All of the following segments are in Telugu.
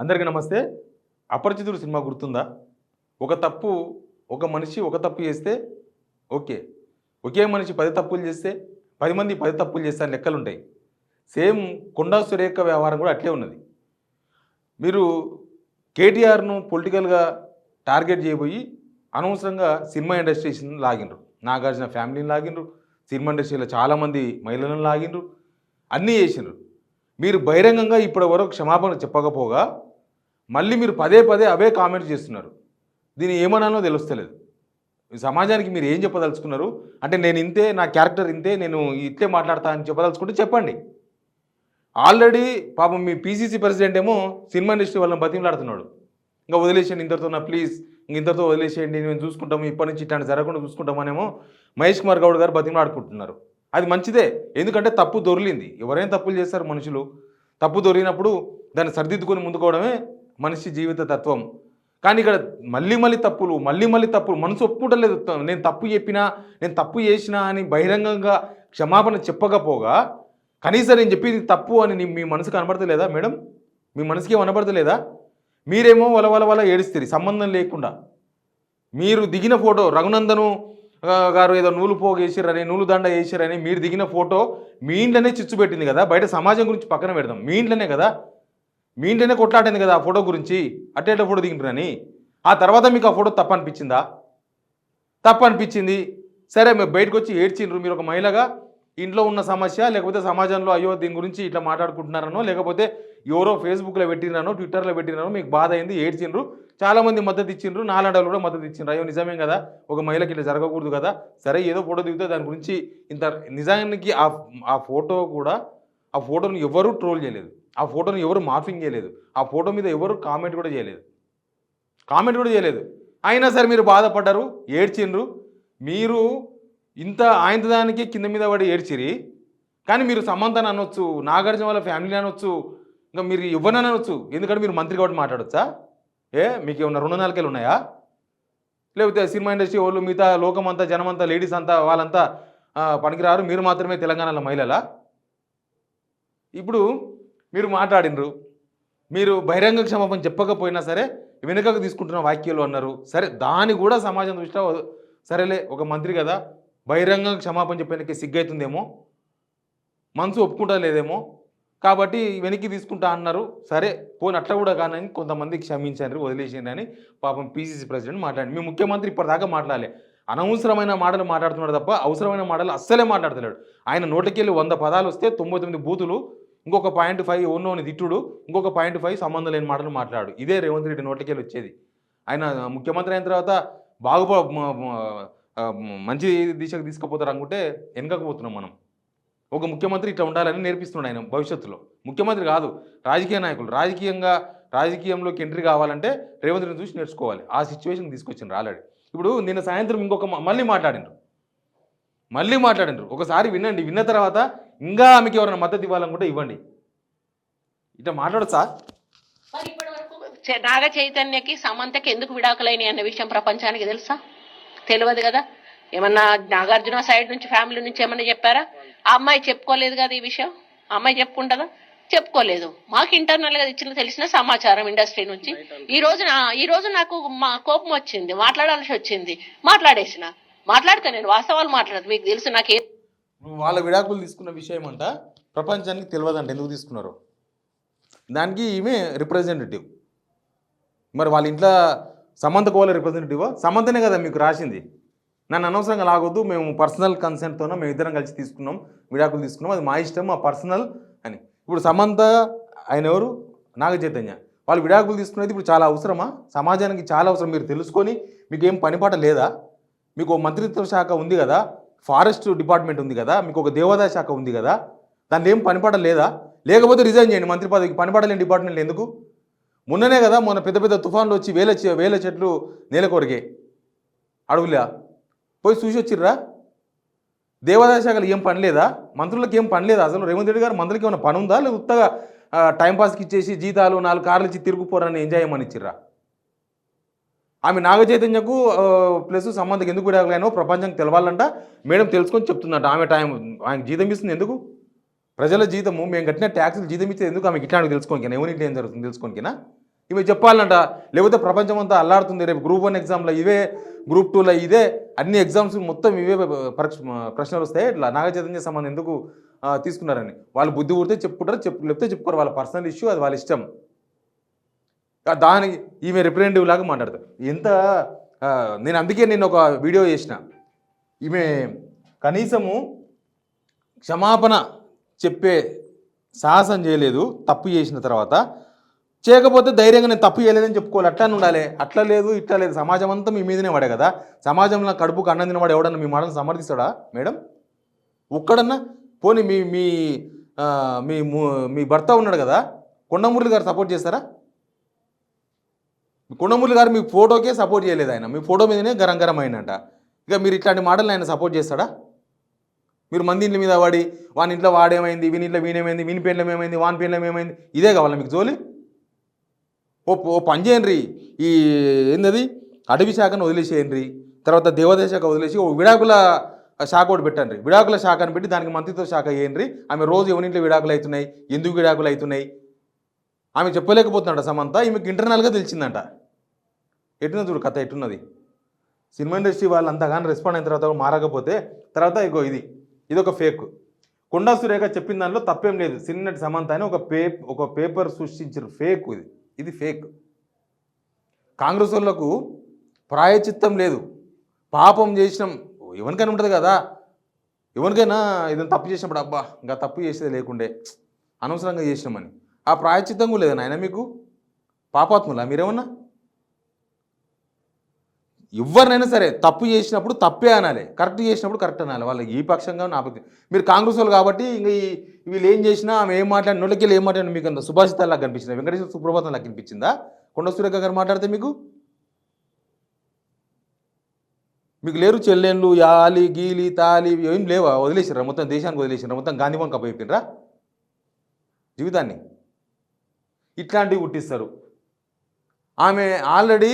అందరికీ నమస్తే. 'అపరిచితుడు' సినిమా గుర్తుందా? ఒక మనిషి ఒక తప్పు చేస్తే ఓకే. ఒకే మనిషి 10 తప్పులు చేస్తే 10 మంది 10 తప్పులు చేస్తే అని లెక్కలుంటాయి. సేమ్ 'కొండా సురేఖ' వ్యవహారం కూడా అట్లే ఉన్నది. మీరు కేటీఆర్‌ను పొలిటికల్‌గా టార్గెట్ చేయబోయి అనవసరంగా సినిమా ఇండస్ట్రీస్‌ని లాగిండ్రు. నాగార్జున ఫ్యామిలీని లాగిండ్రు. సినిమా ఇండస్ట్రీలో చాలామంది మహిళలను లాగిండ్రు. అన్నీ చేసిండ్రు. మీరు బహిరంగంగా ఇప్పటివరకు క్షమాపణ చెప్పకపోగా మళ్ళీ మీరు పదే పదే అవే కామెంట్స్ చేస్తున్నారు. దీన్ని ఏమనాలో తెలుస్తలేదు. ఈ సమాజానికి మీరు ఏం చెప్పదలుచుకున్నారు? అంటే నేను ఇంతే, నా క్యారెక్టర్ ఇంతే, నేను ఇట్లే మాట్లాడతా అని చెప్పదలుచుకుంటే చెప్పండి. ఆల్రెడీ పాపం మీ పీసీసీ ప్రెసిడెంట్ ఏమో సినిమా ఇండస్ట్రీ వాళ్ళని బతిమలాడుతున్నాడు. ఇంకా వదిలేసేయండి ఇంతటితో, నా ప్లీజ్ ఇంతటితో వదిలేసేయండి, మేము చూసుకుంటాము, ఇప్పటి నుంచి ఇట్లాంటి జరగకుండా చూసుకుంటామనేమో మహేష్ కుమార్ గౌడ్ గారు బతిమలాడుకుంటున్నారు. అది మంచిదే, ఎందుకంటే తప్పు దొర్లింది. ఎవరైనా తప్పులు చేస్తారు మనుషులు. తప్పు దొరికినప్పుడు దాన్ని సరిదిద్దుకొని ముందుకోవడమే మనిషి జీవిత తత్వం. కానీ ఇక్కడ మళ్ళీ తప్పులు మనసు ఒప్పుకుంటలేదు. నేను తప్పు చెప్పినా, నేను తప్పు చేసినా అని బహిరంగంగా క్షమాపణ చెప్పకపోగా కనీసం నేను చెప్పింది తప్పు అని మీ మనసుకు కనబడతలేదా మేడం? మీ మనసుకి కనబడతలేదా? మీరేమో వల ఏడుస్తారు సంబంధం లేకుండా. మీరు దిగిన ఫోటో రఘునందను గారు ఏదో నూలు పోగేసిరని, నూలు దండ వేసిరని మీరు దిగిన ఫోటో మీ ఇంట్లోనే చిచ్చు పెట్టింది కదా. బయట సమాజం గురించి పక్కన పెడదాం, మీ ఇంట్లోనే కదా, మీ ఇంట్లోనే కొట్లాడింది కదా ఆ ఫోటో గురించి. అట్టే ఫోటో దిగింటురని ఆ తర్వాత మీకు ఆ ఫోటో తప్పు అనిపించిందా? తప్పు అనిపించింది, సరే మీరు బయటకు వచ్చి ఏడ్చిండ్రు. మీరు ఒక మహిళగా ఇంట్లో ఉన్న సమస్య, లేకపోతే సమాజంలో అయ్యో దీని గురించి ఇట్లా మాట్లాడుకుంటున్నారనో, లేకపోతే ఎవరో ఫేస్బుక్లో పెట్టినానో, ట్విట్టర్లో పెట్టినానో మీకు బాధ అయింది, ఏడ్చిండ్రు. చాలామంది మద్దతు ఇచ్చిండ్రు, నాలాంటి కూడా మద్దతు ఇచ్చిండ్రు. అయ్యో నిజమే కదా, ఒక మహిళకి ఇట్లా జరగకూడదు కదా, సరే ఏదో ఫోటో దిగితే దాని గురించి ఇంత. నిజానికి ఆ ఫోటో కూడా, ఆ ఫోటోని ఎవరు ట్రోల్ చేయలేదు, ఆ ఫోటోని ఎవరు మార్ఫింగ్ చేయలేదు, ఆ ఫోటో మీద ఎవరు కామెంట్ కూడా చేయలేదు. అయినా సరే మీరు బాధపడ్డారు, ఏడ్చిండ్రు. మీరు ఇంత ఆయన దానికి కింద మీద పడి ఏడ్చిరి. కానీ మీరు సమంతని అనొచ్చు, నాగార్జున వాళ్ళ ఫ్యామిలీ అనొచ్చు, ఇంకా మీరు ఎవరినని అనొచ్చు. ఎందుకంటే మీరు మంత్రి కాబట్టి మాట్లాడొచ్చా? మీకు ఏమన్నా 2 నాలుకేళ్ళు ఉన్నాయా? లేకపోతే సినిమా ఇండస్ట్రీ వాళ్ళు, మిగతా లోకమంతా, జనమంతా, లేడీస్ అంతా వాళ్ళంతా పనికిరారు, మీరు మాత్రమే తెలంగాణలో మహిళలా? ఇప్పుడు మీరు మాట్లాడినరు, మీరు బహిరంగ క్షమాపణ చెప్పకపోయినా సరే వెనుకకు తీసుకుంటున్న వ్యాఖ్యలు అన్నారు. సరే దాన్ని కూడా సమాజం దృష్ట్యా సరేలే, ఒక మంత్రి కదా బహిరంగ క్షమాపణ చెప్పడానికి సిగ్గైతుందేమో, మనసు ఒప్పుకుంటా లేదేమో, కాబట్టి వెనక్కి తీసుకుంటా అన్నారు. సరే పోనీ అట్లా కూడా కానీ కొంతమంది క్షమించారు, వదిలేసిండ్రు అని పాపం పీసీసీ ప్రెసిడెంట్ మాట్లాడి. మీ ముఖ్యమంత్రి ఇప్పటిదాకా మాట్లాడలే, అనవసరమైన మాటలు మాట్లాడుతున్నాడు తప్ప అవసరమైన మాటలు అస్సలే మాట్లాడతలేడు. ఆయన నోటికెళ్ళి 100 పదాలు వస్తే 99 బూతులు, ఇంకొక 0.5 ఓన్నోని తిట్టుడు, ఇంకొక 0.5 సంబంధం లేని మాటలు మాట్లాడు. ఇదే రేవంత్ రెడ్డి నోటికెళ్ళి వచ్చేది. ఆయన ముఖ్యమంత్రి అయిన తర్వాత మంచి దిశకు తీసుకుపోతారు అనుకుంటే వెనకపోతున్నాం మనం. ఒక ముఖ్యమంత్రి ఇట్లా ఉండాలని నేర్పిస్తున్నాడు ఆయన భవిష్యత్తులో. ముఖ్యమంత్రి కాదు, రాజకీయ నాయకులు. రాజకీయంలోకి ఎంట్రీ కావాలంటే రేవంత్ రెడ్డిని చూసి నేర్చుకోవాలి. ఆ సిచ్యువేషన్ తీసుకొచ్చిండ్రు ఆల్రెడీ. ఇప్పుడు నిన్న సాయంత్రం మళ్ళీ మాట్లాడిండ్రు. ఒకసారి వినండి, విన్న తర్వాత ఇంకా ఆమెకి ఎవరైనా మద్దతు ఇవ్వాలనుకుంటే ఇవ్వండి. ఇట్లా మాట్లాడచ్చా? నాగ చైతన్యకి సమంతకి ఎందుకు విడాకులైనాయి అన్న విషయం ప్రపంచానికి తెలుసా? తెలియదు కదా. ఏమన్నా నాగార్జున సైడ్ నుంచి, ఫ్యామిలీ నుంచి ఏమన్నా చెప్పారా? ఆ అమ్మాయి చెప్పుకోలేదు కదా ఈ విషయం. ఆ అమ్మాయి చెప్పుకుంటుందా? చెప్పుకోలేదు. మాకు ఇంటర్నల్ గా ఇచ్చిన తెలిసిన సమాచారం ఇండస్ట్రీ నుంచి. ఈ రోజు నాకు మా కోపం వచ్చింది, మాట్లాడాల్సి వచ్చింది, మాట్లాడితే నేను వాస్తవాలు మాట్లాడదు. మీకు తెలుసు నాకే వాళ్ళ విడాకులు తీసుకున్న విషయం అంట ప్రపంచానికి తెలియదంట ఎందుకు తీసుకున్నారో. దానికి ఈమె రిప్రజెంటేటివ్. మరి వాళ్ళ ఇంట్లో సమంతకు వాళ్ళ రిప్రజెంటేటివా? సమంతనే కదా మీకు రాసింది, నన్ను అనవసరంగా లాగొద్దు, మేము పర్సనల్ కన్సెంట్తోనో మేము ఇద్దరం కలిసి తీసుకున్నాం, విడాకులు తీసుకున్నాం, అది మా ఇష్టం, మా పర్సనల్ అని. ఇప్పుడు సమంత ఆయన ఎవరు? నాగ చైతన్య. వాళ్ళు విడాకులు తీసుకునేది ఇప్పుడు చాలా అవసరమా? సమాజానికి చాలా అవసరం. మీరు తెలుసుకొని మీకు ఏం పనిపాట లేదా? మీకు మంత్రిత్వ శాఖ ఉంది కదా, ఫారెస్ట్ డిపార్ట్మెంట్ ఉంది కదా, మీకు ఒక దేవాదాయ శాఖ ఉంది కదా, దాన్ని ఏం పనిపాట లేదా? లేకపోతే రిజైన్ చేయండి మంత్రి పదవికి. పనిపాట లేని డిపార్ట్మెంట్లు ఎందుకు? మొన్ననే కదా, మొన్న పెద్ద తుఫాన్లు వచ్చి వేల చెట్లు నేల కొరిగే అడవులా పోయి చూసి వచ్చిర్రా? దేవాదాయ శాఖలు ఏం పని లేదా? మంత్రులకు ఏం పని లేదా? అసలు రేవంత్ రెడ్డి గారు మంత్రులకి ఏమైనా పని ఉందా? లేదా ఉత్తగా టైంపాస్కి ఇచ్చేసి జీతాలు 4 కార్లు ఇచ్చి తిరుగుపోరని ఎంజాయ్ చేయమని ఇచ్చిర్రా? ఆమె నాగ చైతన్యకు ప్లస్ సంబంధం ఎందుకు విడాకులైనో ప్రపంచానికి తెలవాలంట. మేడం తెలుసుకొని చెప్తుందంట. ఆమెకు జీతం ఇస్తుంది ఎందుకు? ప్రజల జీతము మేము కట్టిన ట్యాక్సులు జీతం ఇచ్చేది ఎందుకు? ఆమెకి ఇట్లాంటివి తెలుసుకోనికినా, ఎవరి ఇంట్లో ఏం జరుగుతుంది తెలుసుకోనికినా? ఇవి చెప్పాలంట, లేకపోతే ప్రపంచం అంతా అల్లాడుతుంది. రేపు గ్రూప్ 1 ఎగ్జామ్లో ఇవే, గ్రూప్ 2లో ఇదే, అన్ని ఎగ్జామ్స్ మొత్తం ఇవే ప్రశ్నలు వస్తాయి. ఇట్లా నాగ చైతన్య సంబంధం ఎందుకు తీసుకున్నారని వాళ్ళు బుద్ధి పుడితే చెప్పుకుంటారు, లేకపోతే చెప్పుకోరు. వాళ్ళ పర్సనల్ ఇష్యూ, అది వాళ్ళ ఇష్టం. దానికి ఈమె రిప్రజెంటేటివ్ లాగా మాట్లాడతారు. ఎంత నేను అందుకే నేను ఒక వీడియో చేసిన, ఈమె కనీసము క్షమాపణ చెప్పే సాహసం చేయలేదు తప్పు చేసిన తర్వాత. చేయకపోతే ధైర్యంగా నేను తప్పు చేయలేదని చెప్పుకోవాలి. అట్లా ఉండాలి. అట్లా లేదు, ఇట్లా లేదు. సమాజం అంతా మీ మీదనే పడే కదా. సమాజంలో కడుపుకు అన్నం తినవాడు ఎవడన్నా మీ మాటను సమర్థిస్తాడా మేడం? ఒక్కడన్నా పోనీ మీ మీ మీ మీ భర్త ఉన్నాడు కదా, కొండమురళి గారు సపోర్ట్ చేస్తారా? కొండమురళి గారు మీ ఫోటోకే సపోర్ట్ చేయలేదు. ఆయన మీ ఫోటో మీదనే గరం గరం అయినట. ఇక మీరు ఇట్లాంటి మాటలు ఆయన సపోర్ట్ చేస్తాడా? మీరు మంది ఇంట్ల మీద వాడి, వాని ఇంట్లో వాడేమైంది, వీని ఇంట్లో వీనేమైంది, వీని పేర్లం ఏమైంది, వాని పేర్లం ఏమైంది, ఇదే కావాలా మీకు జోలి? ఓ పని చేయండి, ఈ ఏందది అటవీ శాఖను వదిలేసేయండి, తర్వాత దేవాదాయ శాఖ వదిలేసి ఓ విడాకుల శాఖ ఒకటి పెట్టండి. విడాకుల శాఖను పెట్టి దానికి మంత్రిత్వ శాఖ వేయండి. ఆమె రోజు ఎవరింట్లో విడాకులు అవుతున్నాయి, ఎందుకు విడాకులు అవుతున్నాయి ఆమె చెప్పలేకపోతున్నాడు. సమంత ఈమెకి ఇంటర్నల్గా తెలిసిందంట. ఎట్టున్నది చూడు కథ, ఎట్టున్నది. సినిమా ఇండస్ట్రీ వాళ్ళు అంతగానో రెస్పాండ్ అయిన తర్వాత మారకపోతే తర్వాత ఇగో ఇదొక ఫేక్. కొండా సురేఖ చెప్పిన దానిలో తప్పేం లేదు. సినినటి సమంత అని ఒక పేపర్ సృష్టించారు. ఫేక్ ఇది ఫేక్. కాంగ్రెస్ వాళ్ళకు ప్రాయచిత్తం లేదు. పాపం చేసినాం ఎవరికైనా ఉంటుంది కదా, ఎవరికైనా ఏదైనా తప్పు చేసినప్పుడు అబ్బా ఇంకా తప్పు చేసేది లేకుండే, అనవసరంగా చేసినామని ఆ ప్రాయచిత్తం కూడా లేదని ఆయన మీకు పాపాత్ములా మీరేమన్నా? ఎవరినైనా సరే తప్పు చేసినప్పుడు తప్పే అనాలి, కరెక్ట్ చేసినప్పుడు కరెక్ట్ అనాలి. వాళ్ళకి ఈ పక్షంగా నా పక్షం. మీరు కాంగ్రెస్ వాళ్ళు కాబట్టి ఇంక వీళ్ళు ఏం చేసినా ఆమె ఏం మాట్లాడిన నోళ్ళకి ఏం మాట్లాడిన మీకు అంత సుభాషితాలకు కనిపించిందా? వెంకటేశ్వర సుప్రభాతం లాగా కనిపించిందా? కొండ సురేఖ గారు మాట్లాడితే మీకు లేరు చెల్లెళ్ళు, యాలి గీలి తాలి ఏం లేవా? వదిలేసిర్రా మొత్తం, దేశానికి వదిలేసిర్రా మొత్తం, గాంధీభవన్ కప్ప అయిపోయినరా జీవితాన్ని? ఇట్లాంటివి పుట్టిస్తారు. ఆమె ఆల్రెడీ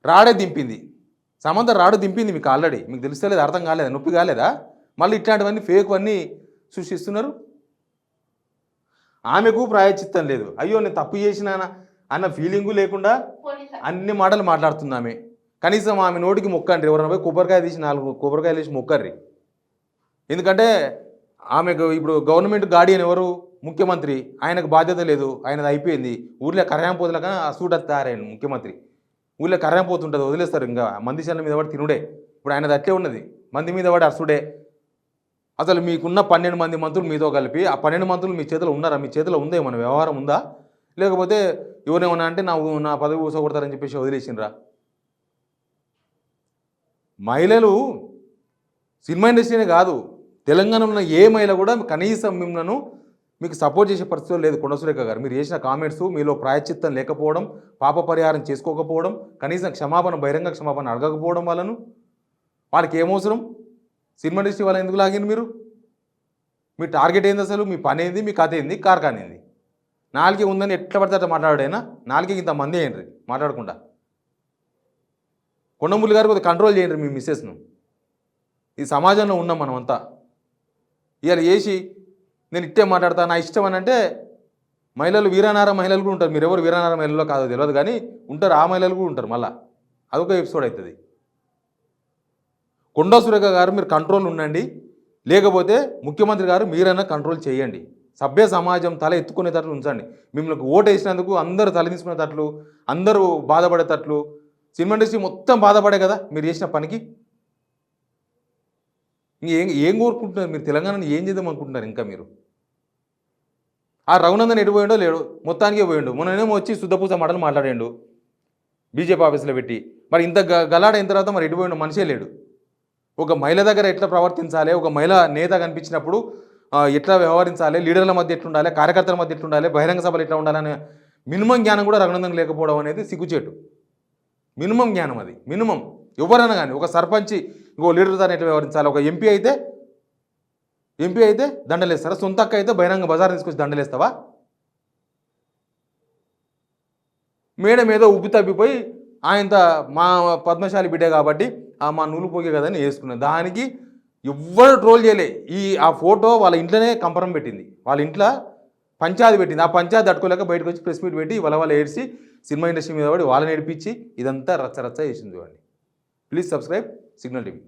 రాడే దింపింది, సమంత రాడు దింపింది మీకు ఆల్రెడీ. మీకు తెలుస్తలేదు, అర్థం కాలేదా, నొప్పి కాలేదా? మళ్ళీ ఇట్లాంటివన్నీ ఫేక్ అన్నీ సృష్టిస్తున్నారు. ఆమెకు ప్రాయచిత్తం లేదు. అయ్యో నేను తప్పు చేసినానా అన్న ఫీలింగు లేకుండా అన్ని మాటలు మాట్లాడుతుంది ఆమె. కనీసం ఆమె నోటికి మొక్కండి, ఎవరైనా పోయి కొబ్బరికాయ తీసి 4 కొబ్బరికాయలు వేసి మొక్కర్రి. ఎందుకంటే ఆమెకు ఇప్పుడు గవర్నమెంట్ గార్డియన్ ఎవరు? ముఖ్యమంత్రి. ఆయనకు బాధ్యత లేదు, ఆయనది అయిపోయింది. ఊర్లో కర్యాంపోతులక ఆ సూట్ తయారైన ముఖ్యమంత్రి. ఊళ్ళో కర్యాంపోతుంటుంది, వదిలేస్తారు. ఇంకా మంది శల్ల మీద పడి తినుడే. ఇప్పుడు ఆయనది అట్లే ఉన్నది, మంది మీద పడి అసుడే. అసలు మీకున్న 12 మంది మంత్రులు మీతో కలిపి ఆ 12 మంత్రులు మీ చేతిలో ఉన్నారా? మీ చేతిలో ఉందా ఏమన్నా వ్యవహారం ఉందా? లేకపోతే ఎవరేమన్నా అంటే నా పదవి ఊసగొడతారని చెప్పేసి వదిలేసినరా? మహిళలు సినిమా ఇండస్ట్రీనే కాదు, తెలంగాణలో ఉన్న ఏ మహిళ కూడా కనీసం మిమ్మల్ని మీకు సపోర్ట్ చేసే పరిస్థితులు లేదు. కొండ సురేఖ గారు మీరు చేసిన కామెంట్స్, మీలో ప్రాయచిత్తం లేకపోవడం, పాప పరిహారం చేసుకోకపోవడం, కనీసం బహిరంగ క్షమాపణ అడగకపోవడం వాళ్ళకి ఏమవసరం? సినిమా ఇండస్ట్రీ వాళ్ళని ఎందుకు లాగింది మీరు? మీ టార్గెట్ ఏంది అసలు? మీ పని ఏంది? మీ కథ ఏంది? కార్ఖాన ఏంది? నాలుగే ఉందని ఎట్లా పడితే అట్లా మాట్లాడాడైనా? నాలుగే ఇంతమంది అయ్యండి మాట్లాడకుండా. కొండమురళి గారు కొద్దిగా కంట్రోల్ చేయండి మీ మిస్సెస్ను. ఈ సమాజంలో ఉన్నాం మనమంతా. ఇవాళ చేసి నేను ఇట్టే మాట్లాడతా నా ఇష్టం అని అంటే మహిళలు, వీరానార మహిళలు కూడా ఉంటారు. మీరు ఎవరు వీరానార మహిళలో కాదో తెలియదు కానీ ఉంటారు, ఆ మహిళలు కూడా ఉంటారు. మళ్ళీ అదొక ఎపిసోడ్ అవుతుంది. కొండా సురేఖ గారు మీరు కంట్రోల్ ఉండండి, లేకపోతే ముఖ్యమంత్రి గారు మీరైనా కంట్రోల్ చేయండి. సభ్య సమాజం తల ఎత్తుకునేటట్లు ఉంచండి. మిమ్మల్ని ఓటు వేసినందుకు అందరూ తల తీసుకునేటట్లు, అందరూ బాధపడేటట్లు. సినిమా ఇండస్ట్రీ మొత్తం బాధపడే కదా మీరు చేసిన పనికి. ఏం కోరుకుంటున్నారు మీరు? తెలంగాణని ఏం చేద్దాం అనుకుంటున్నారు ఇంకా మీరు? ఆ రఘునందన్ ఎటు పోయిండో లేడు, మొత్తానికే పోయిండు. మొన్ననేమో వచ్చి శుద్ధపూస మాటలు మాట్లాడాడు బీజేపీ ఆఫీసులో పెట్టి. మరి ఇంత గలాడ అయిన తర్వాత మరి ఎటు పోయిండో మనిషే లేడు. ఒక మహిళ దగ్గర ఎట్లా ప్రవర్తించాలి, ఒక మహిళ నేత కనిపించినప్పుడు ఎట్లా వ్యవహరించాలి, లీడర్ల మధ్య ఎట్లుండాలి, కార్యకర్తల మధ్య ఎట్లుండాలి, బహిరంగ సభలు ఎట్లా ఉండాలనే మినిమం జ్ఞానం కూడా రఘునందన్ లేకపోవడం అనేది సిగ్గుచేటు. మినిమం జ్ఞానం అది, మినిమం. ఎవరైనా కానీ ఒక సర్పంచి ఇంకో లీడర్ దాన్ని ఎట్లా వ్యవహరించాలి, ఒక ఎంపీ అయితే దండలేస్తారా? సొంత అక్క అయితే బహిరంగ బజార్ తీసుకొచ్చి దండలేస్తావా? మేడం ఏదో ఉబ్బి తప్పిపోయి ఆయన మా పద్మశాలి బిడ్డే కాబట్టి మా నూలు పోగే కదని వేసుకున్నాను. దానికి ఎవ్వరు ట్రోల్ చేయలే. ఆ ఫోటో వాళ్ళ ఇంట్లోనే కంపరం పెట్టింది. వాళ్ళ ఇంట్లో పంచాయతీ పెట్టింది. ఆ పంచాయతీ తట్టుకోలేక బయటకు వచ్చి ప్రెస్ మీట్ పెట్టి వాళ్ళ ఏడ్చి సినిమా ఇండస్ట్రీ మీద పడి వాళ్ళని ఏడిపించి ఇదంతా రచ్చ రచ్చ చేసింది. చూడండి. Please subscribe signal TV.